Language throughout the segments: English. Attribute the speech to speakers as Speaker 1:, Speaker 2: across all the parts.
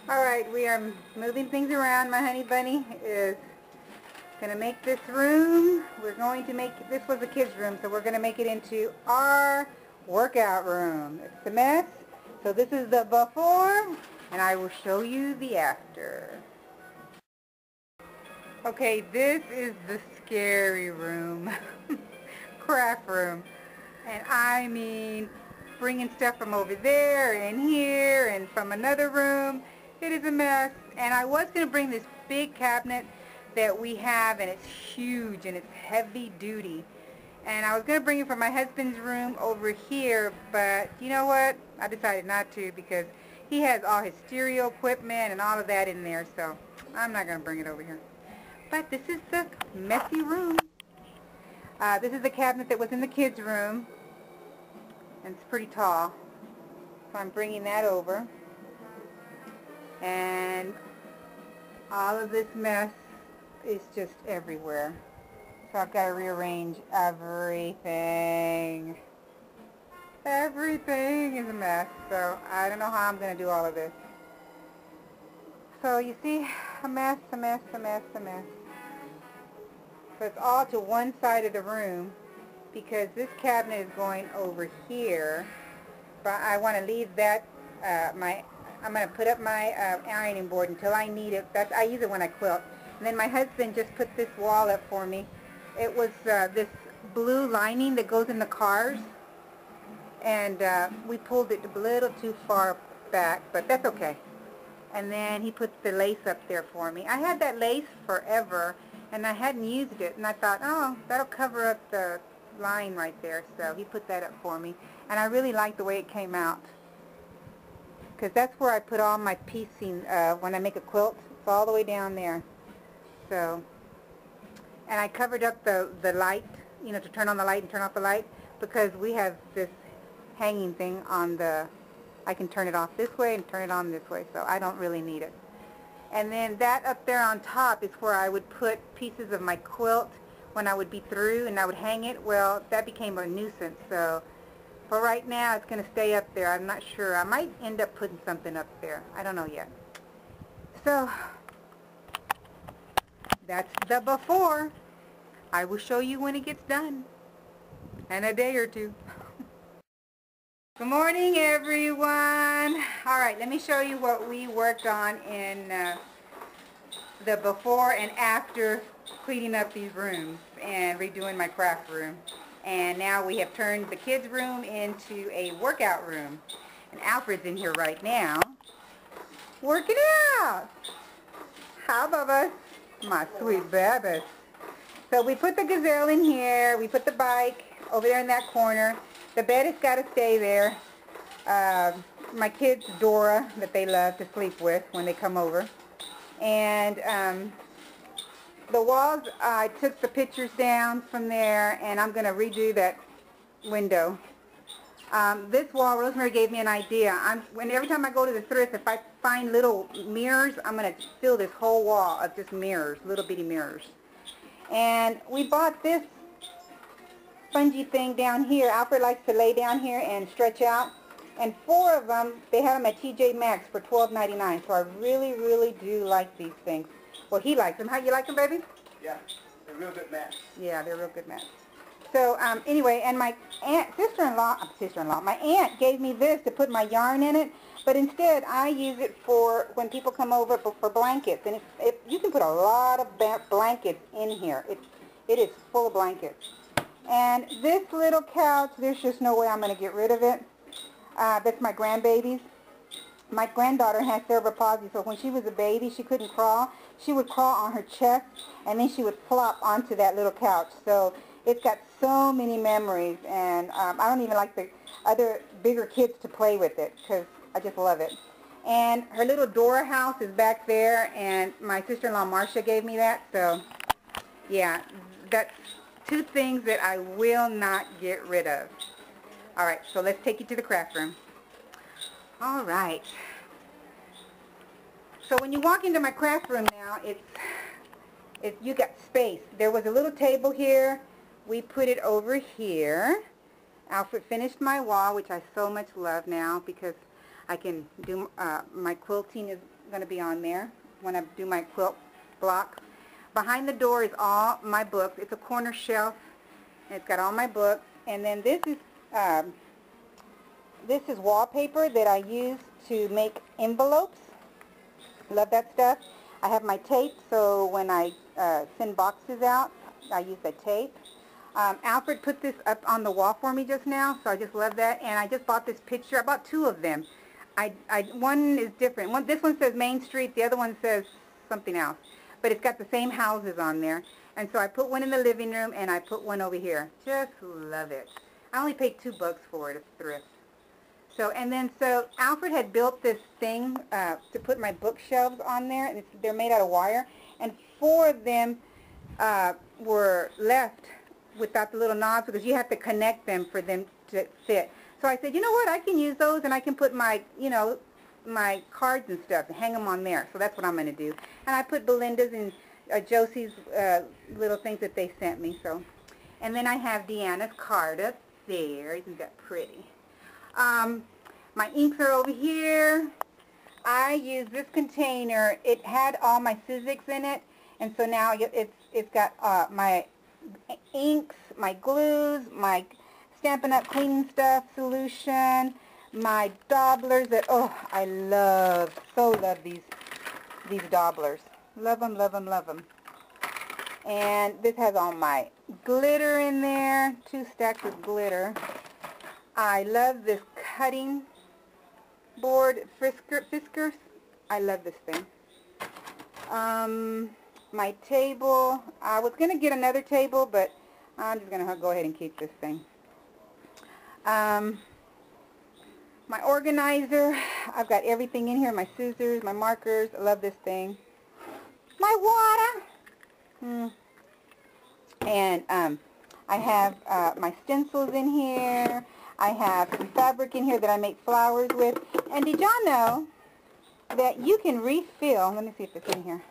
Speaker 1: Alright, we are moving things around. My honey bunny is going to make this room. We're going to make, this was the kids' room, so we're going to make it into our workout room. It's a mess. So this is the before, and I will show you the after. Okay, this is the scary room. Craft room. And I mean, bringing stuff from over there and here and from another room. It is a mess. And I was going to bring this big cabinet that we have, and it's huge and it's heavy duty. And I was going to bring it from my husband's room over here, but you know what? I decided not to because he has all his stereo equipment and all of that in there, so I'm not going to bring it over here. But this is the messy room. This is the cabinet that was in the kids' room, and it's pretty tall. So I'm bringing that over. And all of this mess is just everywhere. So I've got to rearrange everything. Everything is a mess. So I don't know how I'm going to do all of this. So you see, a mess, a mess, a mess, a mess. So it's all to one side of the room because this cabinet is going over here. But I want to leave that, I'm going to put up my ironing board until I need it. I use it when I quilt. And then my husband just put this wall up for me. It was this blue lining that goes in the cars. And we pulled it a little too far back, but that's okay. And then he put the lace up there for me. I had that lace forever, and I hadn't used it. And I thought, oh, that'll cover up the line right there. So he put that up for me. And I really like the way it came out. Because that's where I put all my piecing when I make a quilt. It's all the way down there. So, and I covered up the light, you know, to turn on the light and turn off the light, because we have this hanging thing on the, I can turn it off this way and turn it on this way, so I don't really need it. And then that up there on top is where I would put pieces of my quilt when I would be through, and I would hang it. Well, that became a nuisance, so for right now it's going to stay up there. I'm not sure. I might end up putting something up there. I don't know yet. So that's the before. I will show you when it gets done in a day or two. Good morning, everyone. All right, let me show you what we worked on in the before and after cleaning up these rooms and redoing my craft room. And now we have turned the kids' room into a workout room. And Alfred's in here right now working out. How, Bubba? My sweet baby. So we put the gazelle in here. We put the bike over there in that corner. The bed has got to stay there. My kids, Dora, that they love to sleep with when they come over. And the walls, I took the pictures down from there, and I'm going to redo that window. This wall, Rosemary gave me an idea. Every time I go to the thrift, if I find little mirrors, I'm going to fill this whole wall of just mirrors, little bitty mirrors. And we bought this spongy thing down here. Alfred likes to lay down here and stretch out. And 4 of them, they have them at TJ Maxx for $12.99. So I really, really do like these things. Well, he likes them. How you like them, baby?
Speaker 2: Yeah, they're real good mats.
Speaker 1: Yeah, they're real good mats. So anyway, and my sister-in-law, my aunt gave me this to put my yarn in it. But instead, I use it for when people come over for blankets. And you can put a lot of blankets in here. It is full of blankets. And this little couch, there's just no way I'm going to get rid of it. That's my grandbaby's. My granddaughter has cerebral palsy, so when she was a baby, she couldn't crawl. She would crawl on her chest, and then she would flop onto that little couch. So it's got so many memories, and I don't even like the other bigger kids to play with it because I just love it. And her little Dora house is back there, and my sister-in-law Marcia gave me that. So yeah, that's 2 things that I will not get rid of. All right, so let's take you to the craft room. All right. So when you walk into my craft room now, you got space. There was a little table here. We put it over here. Alfred finished my wall, which I so much love now because I can do my quilting is going to be on there when I do my quilt block. Behind the door is all my books. It's a corner shelf. And it's got all my books. And then this is wallpaper that I use to make envelopes. Love that stuff. I have my tape, so when I send boxes out, I use the tape. Alfred put this up on the wall for me just now, so I just love that. And I just bought this picture. I bought two of them. One is different. This one says Main Street. The other one says something else. But it's got the same houses on there. And so I put one in the living room, and I put one over here. Just love it. I only paid $2 for it. It's thrift. So Alfred had built this thing to put my bookshelves on there, and they're made out of wire. And 4 of them were left without the little knobs because you have to connect them for them to fit. So I said, you know what, I can use those, and I can put my, my cards and stuff and hang them on there. So that's what I'm going to do. And I put Belinda's and Josie's little things that they sent me. So, and then I have Deanna's card up there. Isn't that pretty? My inks are over here. I use this container. It had all my Sizzix in it, and so now it's got my inks, my glues, my Stampin' Up! Cleaning Stuff solution, my dobblers that, oh, I love, so love these dobblers. Love them, love them, love them. And this has all my glitter in there, 2 stacks of glitter. I love this cutting board, Fiskars. I love this thing. My table, I was going to get another table, but I'm just going to go ahead and keep this thing. My organizer, I've got everything in here, my scissors, my markers. I love this thing. My water. And I have my stencils in here. I have some fabric in here that I make flowers with. And did y'all know that you can refill, let me see if it's in here.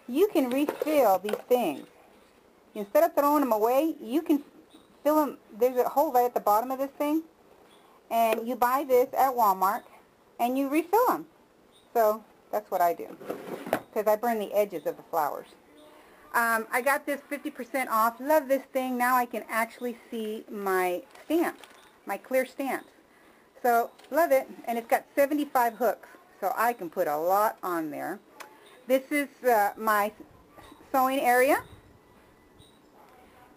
Speaker 1: You can refill these things. Instead of throwing them away, you can fill them. There's a hole right at the bottom of this thing. And you buy this at Walmart and you refill them. So that's what I do, because I burn the edges of the flowers. I got this 50% off. Love this thing. Now I can actually see my stamps, my clear stamps. So love it. And it's got 75 hooks, so I can put a lot on there. This is my sewing area.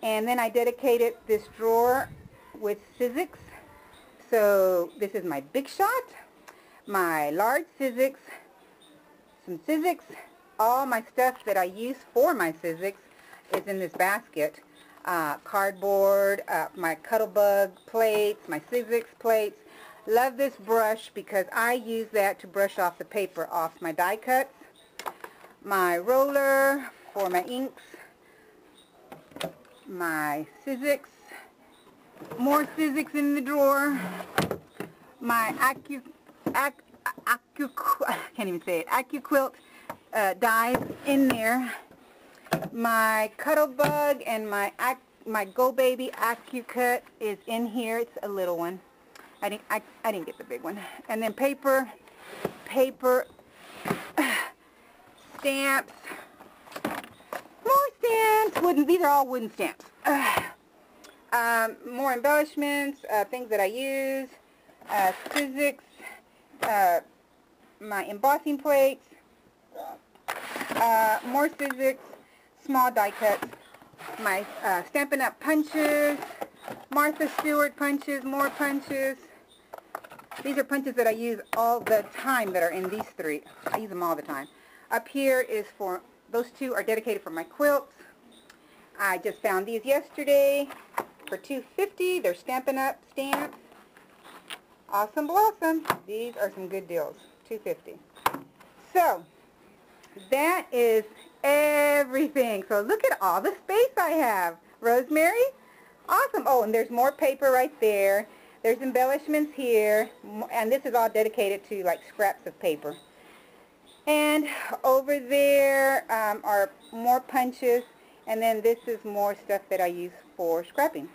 Speaker 1: And then I dedicated this drawer with Sizzix. So this is my Big Shot, my large Sizzix, some Sizzix. All my stuff that I use for my Sizzix is in this basket. Cardboard, my Cuttlebug plates, my Sizzix plates. Love this brush because I use that to brush off the paper off my die cuts. My roller for my inks. My Sizzix. More Sizzix in the drawer. My AccuQuilt dies in there. My Cuttlebug and my Go Baby AccuCut is in here. It's a little one. I didn't get the big one. And then paper, stamps, more stamps. Wooden. These are all wooden stamps. More embellishments, things that I use. Sizzix, my embossing plates. More Sizzix, small die cuts, my Stampin' Up! Punches, Martha Stewart punches, more punches. These are punches that I use all the time that are in these 3. I use them all the time. Up here is for, those 2 are dedicated for my quilts. I just found these yesterday for $2.50. They're Stampin' Up! Stamps. Awesome Blossom. These are some good deals. $2.50. So, that is everything. So look at all the space I have. Rosemary? Awesome. Oh, and there's more paper right there. There's embellishments here. And this is all dedicated to like scraps of paper. And over there are more punches. And then this is more stuff that I use for scrapping.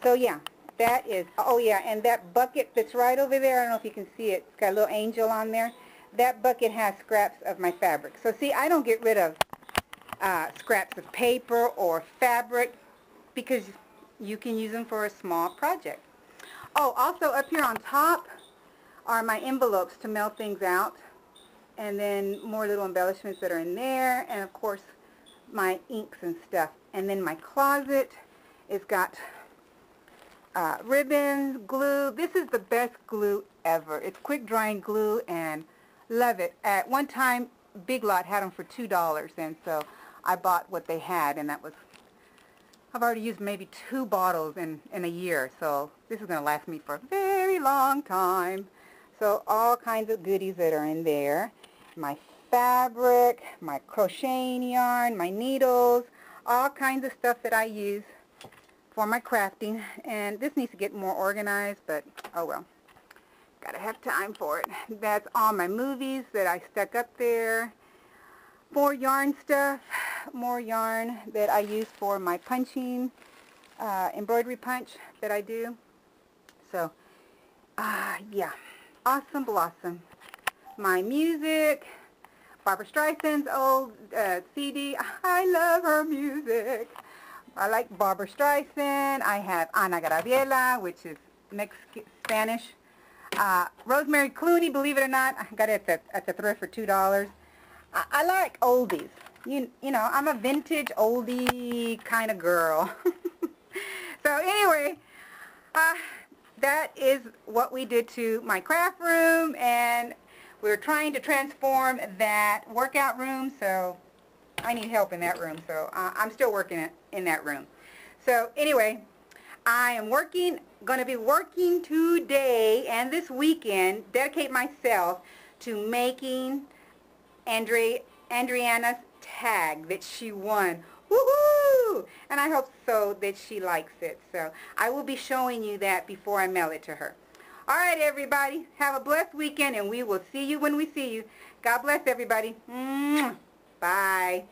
Speaker 1: So yeah, that is, oh yeah, and that bucket that's right over there, I don't know if you can see it. It's got a little angel on there. that bucket has scraps of my fabric. So see, I don't get rid of scraps of paper or fabric because you can use them for a small project. Oh, also up here on top are my envelopes to mail things out, and then more little embellishments that are in there, and of course my inks and stuff. And then my closet is got ribbons, glue. This is the best glue ever. It's quick drying glue and love it. At one time Big Lot had them for $2, and so I bought what they had, and that was, I've already used maybe 2 bottles in a year, so this is going to last me for a very long time. So all kinds of goodies that are in there. My fabric, my crocheting yarn, my needles, all kinds of stuff that I use for my crafting. And this needs to get more organized, but oh well. Gotta have time for it. That's all my movies that I stuck up there. More yarn stuff, more yarn that I use for my punching, embroidery punch that I do. So, yeah, awesome blossom. My music, Barbara Streisand's old CD. I love her music. I like Barbara Streisand. I have Ana Gabriela, which is Mexican Spanish. Rosemary Clooney, believe it or not, I got it at the thrift for $2. I like oldies. You know, I'm a vintage oldie kind of girl. So anyway, that is what we did to my craft room, and we're trying to transform that workout room, so I need help in that room. So I'm still working in that room. So anyway, I am going to be working today and this weekend, dedicate myself to making Andriana's tag that she won. Woohoo! And I hope so that she likes it. So I will be showing you that before I mail it to her. All right, everybody. Have a blessed weekend, and we will see you when we see you. God bless everybody. Bye.